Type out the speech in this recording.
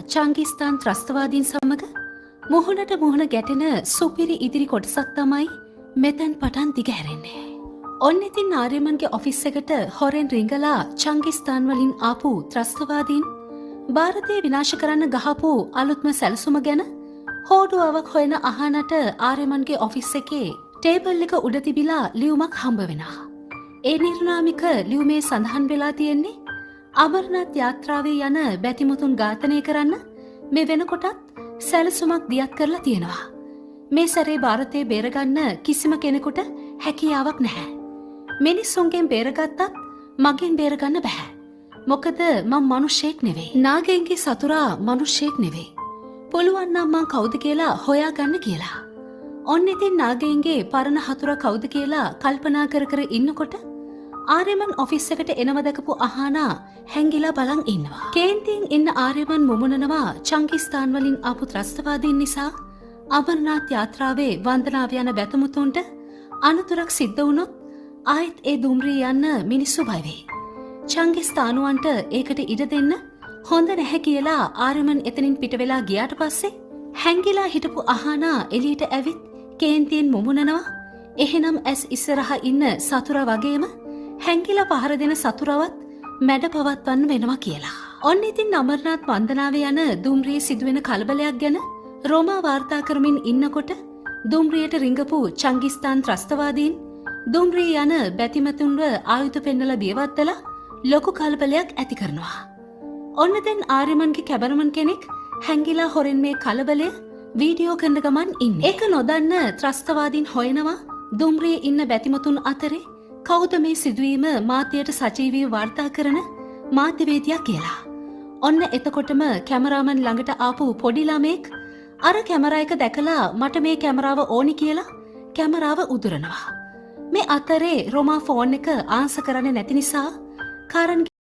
චංගිස්තාන් ත්‍රස්තවාදීන් සමග මුහුණට මුහුණ ගැටෙන සුපිරි ඉදිරි කොටසක් තමයි මෙතැන් පටන් දිගහැරෙන්නේ. ඔන්න ඉතින් ආර්යමන්ගේ ඔෆිස් එකට හොරෙන් රිංගලා චංගිස්තාන් වලින් ආපු ත්‍රස්තවාදීන් ಭಾರತය විනාශ කරන්න ගහපු අලුත්ම සැලසුම ගැන හෝඩුවාවක් හොයන අහනට ආර්යමන්ගේ ඔෆිස් එකේ ටේබල් එක උඩ තිබිලා ලියුමක් හම්බ වෙනවා. ඒ නිර්නාමික ලියුමේ සඳහන් වෙලා තියෙන්නේ අමරනාත් යාත්‍රාවේ යන බැතිමුතුන් ඝාතනය කරන්න මේ වෙනකොටත් සැලසුමක් දියත් කරලා තියෙනවා. මේ සැරේ ಭಾರತය බේරගන්න කිසිම කෙනෙකුට හැකියාවක් නැහැ. මිනිස්සුන්ගෙන් බේරගත්තත් මගෙන් බේරගන්න බෑ. මොකද මම මිනිහෙක් නෙවෙයි. නාගයන්ගේ සතුරා මිනිහෙක් නෙවෙයි. පුළුවන් නම් මං කවුද කියලා හොයාගන්න කියලා. ඔන්න ඉතින් නාගයන්ගේ පරණ හතුරා කවුද කියලා කල්පනා කර කර ඉන්නකොට ආර්යමන් ඔෆිස් එකට එනව දැකපු අහනා හැංගිලා බලන් ඉන්නවා. කේන්තියෙන් ඉන්න ආර්යමන් මුමුණනවා චංගිස්තාන් වලින් ආපු ත්‍රස්තවාදීන් නිසා අමරනාත් යාත්‍රාවේ වන්දනාව යන බැතිමුතුන්ට අනතුරක් සිද්ධ වුණොත් ආයෙත් ඒ දුම්රිය යන්න මිනිස්සු බය වෙයි. චංගිස්තානුවන්ට ඒකට ඉඩ දෙන්න හොඳ නැහැ කියලා ආර්යමන් එතනින් පිට වෙලා ගියාට පස්සේ හැංගිලා හිටපු අහනා එළියට ඇවිත් කේන්තියෙන් මුමුණනවා. එහෙනම් ඇස් ඉස්සරහා ඉන්න සතුරා වගේම හැංගිලා පහර දෙන සතුරවත් මැඩ පවත්වන්න වෙනවා කියලා. ඔන්න ඉතින් අමරනාත් වන්දනාවේ යන දුම්රියේ සිදුවෙන කලබලයක් ගැන රෝමා වාර්තා කරමින් ඉන්නකොට දුම්රියට රිංගපු චංගිස්තාන් ත්‍රස්තවාදීන් දුම්රිය යන බැතිමතුන්ව ආයුධ පෙන්නලා බියවත්තලා ලොකු කලබලයක් ඇති කරනවා. ඔන්න දැන් ආර්යමන්ගේ කැබරමන් කෙනෙක් හැංගිලා හොරෙන් මේ කලබලය වීඩියෝ කරන ගමන් ඉන්නේ. ඒක නොදන්න ත්‍රස්තවාදීන් හොයනවා දුම්රියේ ඉන්න බැතිමතුන් අතරේ කවුද මේ සිදුවීම මාධ්‍යයට සජීවීව වාර්තා කරන මාධ්‍යවේදියා කියලා. ඔන්න එතකොටම කැමරාමන් ළඟට ආපු පොඩි ළමෙක් අර කැමරා එක දැකලා මට මේ කැමරාව ඕනි කියලා කැමරාව උදුරනවා. මේ අතරේ රෝමා ෆෝන් එක ආන්සර් කරන්නේ නැති නිසා කාරන්